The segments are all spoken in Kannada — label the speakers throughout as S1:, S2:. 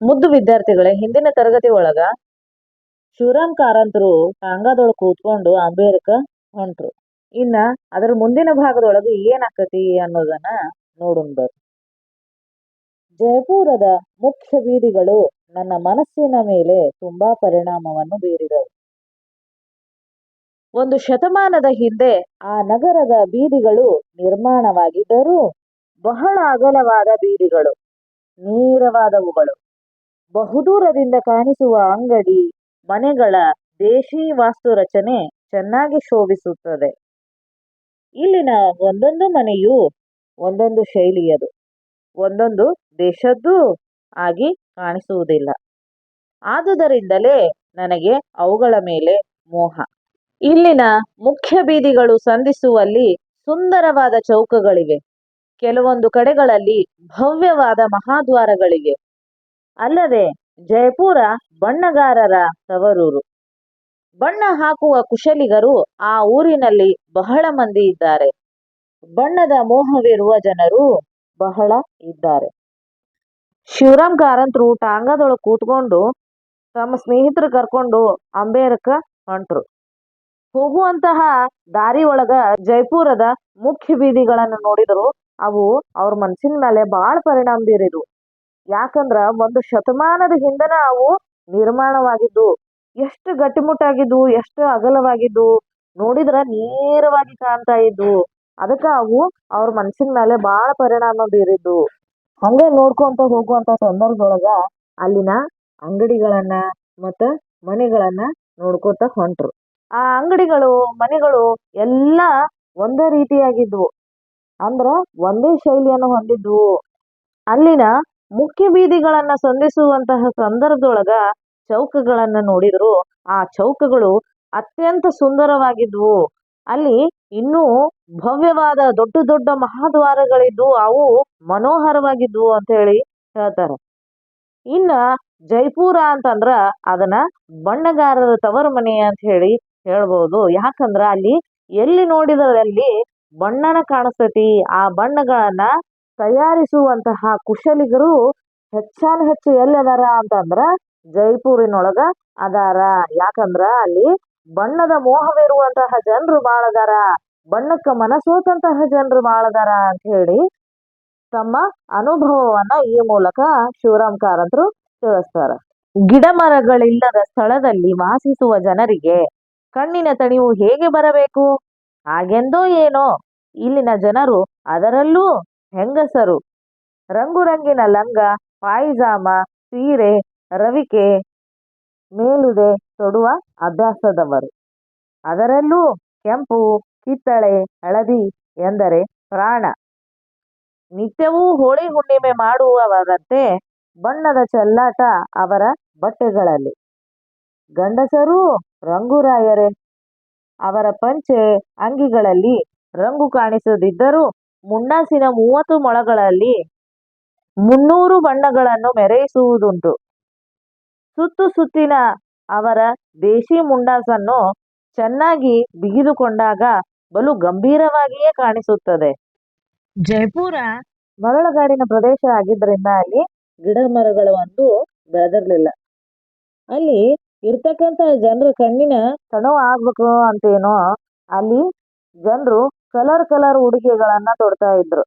S1: ಮುದ್ದು ವಿದ್ಯಾರ್ಥಿಗಳೇ, ಹಿಂದಿನ ತರಗತಿ ಒಳಗ ಶಿವರಾಮ್ ಕಾರಂತರು ಟಾಂಗಾದೊಳಗ ಕೂತ್ಕೊಂಡು ಅಂಬೇಡ್ಕ ಹೊಂಟ್ರು. ಇನ್ನ ಅದರ ಮುಂದಿನ ಭಾಗದೊಳಗ ಏನಾಕತಿ ಅನ್ನೋದನ್ನ ನೋಡೋಣ ಬರ್ರಿ. ಜಯಪುರದ ಮುಖ್ಯ ಬೀದಿಗಳು ನನ್ನ ಮನಸ್ಸಿನ ಮೇಲೆ ತುಂಬಾ ಪರಿಣಾಮವನ್ನು ಬೀರಿದವು. ಒಂದು ಶತಮಾನದ ಹಿಂದೆ ಆ ನಗರದ ಬೀದಿಗಳು ನಿರ್ಮಾಣವಾಗಿದ್ದರೂ ಬಹಳ ಅಗಲವಾದ ಬೀದಿಗಳು, ನೇರವಾದವುಗಳು. ಬಹುದೂರದಿಂದ ಕಾಣಿಸುವ ಅಂಗಡಿ ಮನೆಗಳ ದೇಶಿ ವಾಸ್ತು ರಚನೆ ಚೆನ್ನಾಗಿ ಶೋಭಿಸುತ್ತದೆ. ಇಲ್ಲಿನ ಒಂದೊಂದು ಮನೆಯೂ ಒಂದೊಂದು ಶೈಲಿಯದು, ಒಂದೊಂದು ದೇಶದ್ದೂ ಆಗಿ ಕಾಣಿಸುವುದಿಲ್ಲ. ಆದುದರಿಂದಲೇ ನನಗೆ ಅವುಗಳ ಮೇಲೆ ಮೋಹ. ಇಲ್ಲಿನ ಮುಖ್ಯ ಬೀದಿಗಳು ಸಂಧಿಸುವಲ್ಲಿ ಸುಂದರವಾದ ಚೌಕಗಳಿವೆ. ಕೆಲವೊಂದು ಕಡೆಗಳಲ್ಲಿ ಭವ್ಯವಾದ ಮಹಾದ್ವಾರಗಳಿವೆ. ಅಲ್ಲದೆ ಜಯಪುರ ಬಣ್ಣಗಾರರ ತವರೂರು. ಬಣ್ಣ ಹಾಕುವ ಕುಶಲಿಗರು ಆ ಊರಿನಲ್ಲಿ ಬಹಳ ಮಂದಿ ಇದ್ದಾರೆ. ಬಣ್ಣದ ಮೋಹವಿರುವ ಜನರು ಬಹಳ ಇದ್ದಾರೆ. ಶಿವರಾಮ್ ಕಾರಂತರು ಟಾಂಗಾದೊಳಗೆ ಕೂತ್ಕೊಂಡು ತಮ್ಮ ಸ್ನೇಹಿತರು ಕರ್ಕೊಂಡು ಅಂಬೇಡ್ಕ ಹೊಂಟ್ರು. ಹೋಗುವಂತಹ ದಾರಿ ಒಳಗ ಜಯಪುರದ ಮುಖ್ಯ ಬೀದಿಗಳನ್ನು ನೋಡಿದ್ರು. ಅವು ಅವ್ರ ಮನಸ್ಸಿನ ಮೇಲೆ ಬಹಳ ಪರಿಣಾಮ ಬೀರಿದ್ವು. ಯಾಕಂದ್ರ ಒಂದು ಶತಮಾನದ ಹಿಂದನ ಅವು ನಿರ್ಮಾಣವಾಗಿದ್ದು, ಎಷ್ಟು ಗಟ್ಟಿಮುಟ್ಟಾಗಿದ್ದು, ಎಷ್ಟು ಅಗಲವಾಗಿದ್ದು, ನೋಡಿದ್ರ ನೇರವಾಗಿ ಕಾಣ್ತಾ ಇದ್ವು. ಅದಕ್ಕ ಅವು ಅವ್ರ ಮನಸ್ಸಿನ ಮೇಲೆ ಬಹಳ ಪರಿಣಾಮ ಬೀರಿದ್ದು. ಹಂಗೆ ನೋಡ್ಕೊಂತ ಹೋಗುವಂತ ಸಂದರ್ಭದೊಳಗ ಅಲ್ಲಿನ ಅಂಗಡಿಗಳನ್ನ ಮತ್ತ ಮನೆಗಳನ್ನ ನೋಡ್ಕೊತ ಹೊಂಟ್ರು. ಆ ಅಂಗಡಿಗಳು ಮನೆಗಳು ಎಲ್ಲ ಒಂದೇ ರೀತಿಯಾಗಿದ್ವು, ಅಂದ್ರ ಒಂದೇ ಶೈಲಿಯನ್ನು ಹೊಂದಿದ್ವು. ಅಲ್ಲಿನ ಮುಖ್ಯ ಬೀದಿಗಳನ್ನ ಸಂಧಿಸುವಂತಹ ಸಂದರ್ಭದೊಳಗ ಚೌಕಗಳನ್ನ ನೋಡಿದ್ರು. ಆ ಚೌಕಗಳು ಅತ್ಯಂತ ಸುಂದರವಾಗಿದ್ವು. ಅಲ್ಲಿ ಇನ್ನೂ ಭವ್ಯವಾದ ದೊಡ್ಡ ದೊಡ್ಡ ಮಹಾದ್ವಾರಗಳಿದ್ವು. ಅವು ಮನೋಹರವಾಗಿದ್ವು ಅಂತ ಹೇಳಿ ಹೇಳ್ತಾರೆ. ಇನ್ನ ಜೈಪುರ ಅಂತಂದ್ರ ಅದನ್ನ ಬಣ್ಣಗಾರರ ತವರು ಮನೆ ಅಂತ ಹೇಳಿ ಹೇಳ್ಬೋದು. ಯಾಕಂದ್ರ ಅಲ್ಲಿ ಎಲ್ಲಿ ನೋಡಿದಲ್ಲಿ ಬಣ್ಣನ ಕಾಣಿಸ್ತೈತಿ. ಆ ಬಣ್ಣಗಳನ್ನ ತಯಾರಿಸುವಂತಹ ಕುಶಲಿಗರು ಹೆಚ್ಚಾನ ಹೆಚ್ಚು ಎಲ್ಲಿ ಅದಾರ ಅಂತಂದ್ರ ಜೈಪುರಿನೊಳಗ ಅದಾರ. ಯಾಕಂದ್ರ ಅಲ್ಲಿ ಬಣ್ಣದ ಮೋಹವಿರುವಂತಹ ಜನರು ಬಾಳ ಅದಾರ, ಬಣ್ಣಕ್ಕ ಮನಸೋತಂತಹ ಜನರು ಬಾಳ ಅದಾರ ಅಂತ ಹೇಳಿ ತಮ್ಮ ಅನುಭವವನ್ನ ಈ ಮೂಲಕ ಶಿವರಾಮ್ ಕಾರಂತರು ತಿಳಿಸ್ತಾರ. ಗಿಡ ಮರಗಳಿಲ್ಲದ ಸ್ಥಳದಲ್ಲಿ ವಾಸಿಸುವ ಜನರಿಗೆ ಕಣ್ಣಿನ ತಣಿವು ಹೇಗೆ ಬರಬೇಕು? ಹಾಗೆಂದೋ ಏನೋ ಇಲ್ಲಿನ ಜನರು, ಅದರಲ್ಲೂ ಹೆಂಗಸರು, ರಂಗುರಂಗಿನ ಲಂಗ, ಪಾಯಿಜಾಮ, ಸೀರೆ, ರವಿಕೆ, ಮೇಲುದೆ ತೊಡುವ ಅಭ್ಯಾಸದವರು. ಅದರಲ್ಲೂ ಕೆಂಪು, ಕಿತ್ತಳೆ, ಹಳದಿ ಎಂದರೆ ಪ್ರಾಣ. ನಿತ್ಯವೂ ಹೋಳಿ ಹುಣ್ಣಿಮೆ ಮಾಡುವವರಂತೆ ಬಣ್ಣದ ಚೆಲ್ಲಾಟ ಅವರ ಬಟ್ಟೆಗಳಲ್ಲಿ. ಗಂಡಸರೂ ರಂಗುರಾಯರೇ. ಅವರ ಪಂಚೆ ಅಂಗಿಗಳಲ್ಲಿ ರಂಗು ಕಾಣಿಸದಿದ್ದರೂ ಮುಂಡಾಸಿನ 30 ಮೊಳಗಳಲ್ಲಿ 300 ಬಣ್ಣಗಳನ್ನು ಮೆರೆಯಿಸುವುದುಂಟು. ಸುತ್ತು ಸುತ್ತಿನ ಅವರ ದೇಶಿ ಮುಂಡಾಸನ್ನು ಚೆನ್ನಾಗಿ ಬಿಗಿದುಕೊಂಡಾಗ ಬಲು ಗಂಭೀರವಾಗಿಯೇ ಕಾಣಿಸುತ್ತದೆ. ಜೈಪುರ ಮರಳುಗಾಡಿನ ಪ್ರದೇಶ ಆಗಿದ್ದರಿಂದ ಅಲ್ಲಿ ಗಿಡ ಮರಗಳು ಅಂತೂ ಬೆಳೆದಿರ್ಲಿಲ್ಲ. ಅಲ್ಲಿ ಇರ್ತಕ್ಕಂಥ ಜನರ ಕಣ್ಣಿನ ತಣವ ಆಗ್ಬೇಕು ಅಂತೇನೋ ಅಲ್ಲಿ ಜನರು ಕಲರ್ ಉಡುಗೆಗಳನ್ನ ತೊಡ್ತಾ ಇದ್ರು.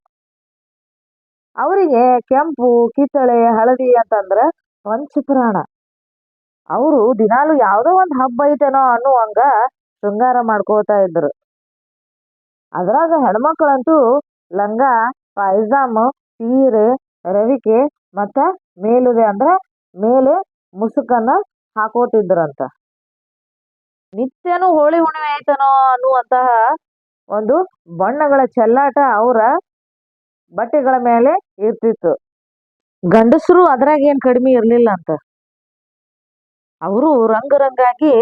S1: ಅವರಿಗೆ ಕೆಂಪು, ಕಿತ್ತಳೆ, ಹಳದಿ ಅಂತಂದ್ರ ಪಂಚಪ್ರಾಣ. ಅವರು ದಿನಾಲು ಯಾವುದೋ ಒಂದು ಹಬ್ಬ ಐತೇನೋ ಅನ್ನುವಂಗ ಶೃಂಗಾರ ಮಾಡ್ಕೋತಾ ಇದ್ರು. ಅದ್ರಾಗ ಹೆಣ್ಮಕ್ಳಂತೂ ಲಂಗ, ಪಾಯ್ಜಾಮ, ಸೀರೆ, ರವಿಕೆ ಮತ್ತ ಮೇಲುದೆ ಅಂದ್ರ ಮೇಲೆ ಮುಸುಕನ್ನ ಹಾಕೋತಿದ್ರಂತ. ನಿತ್ಯನೂ ಹೋಳಿ ಹುಣ್ಣಿಮೆ ಐತನೋ ಅನ್ನುವಂತಹ ಒಂದು ಬಣ್ಣಗಳ ಚೆಲ್ಲಾಟ ಅವರ ಬಟ್ಟೆಗಳ ಮೇಲೆ ಇರ್ತಿತ್ತು. ಗಂಡಸರು ಅದ್ರಾಗ ಏನ್ ಕಡಿಮೆ ಇರ್ಲಿಲ್ಲ ಅಂತ. ಅವರು ರಂಗಾಗಿ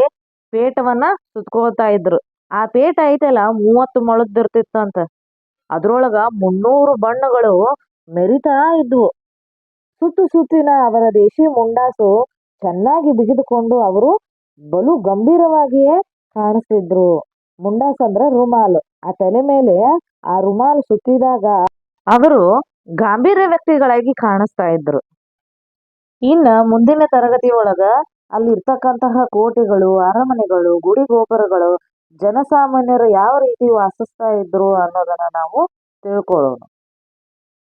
S1: ಪೇಟವನ್ನ ಸುತ್ಕೋತಾ ಇದ್ರು. ಆ ಪೇಟ ಐತಲ್ಲ 30 ಮೊಳದ್ದಿರ್ತಿತ್ತಂತ. ಅದ್ರೊಳಗ 300 ಬಣ್ಣಗಳು ಮೆರಿತಾ ಇದ್ವು. ಸುತ್ತಿನ ಅವರ ದೇಶಿ ಮುಂಡಾಸು ಚೆನ್ನಾಗಿ ಬಿಗಿದುಕೊಂಡು ಅವರು ಬಲು ಗಂಭೀರವಾಗಿಯೇ ಕಾಣಿಸ್ತಿದ್ರು. ಮುಂಡಾಸ್ ಅಂದ್ರ ರುಮಾಲು. ಆ ತಲೆ ಮೇಲೆ ಆ ರುಮಾಲು ಸುತ್ತಿದಾಗ ಅವರು ಗಾಂಭೀರ್ಯ ವ್ಯಕ್ತಿಗಳಾಗಿ ಕಾಣಿಸ್ತಾ ಇದ್ರು. ಇನ್ನ ಮುಂದಿನ ತರಗತಿ ಒಳಗ ಅಲ್ಲಿರ್ತಕ್ಕಂತಹ ಕೋಟೆಗಳು, ಅರಮನೆಗಳು, ಗುಡಿ ಗೋಪುರಗಳು, ಜನಸಾಮಾನ್ಯರು ಯಾವ ರೀತಿ ವಾಸಿಸ್ತಾ ಇದ್ರು ಅನ್ನೋದನ್ನ ನಾವು ತಿಳ್ಕೊಳ್ಳೋಣ.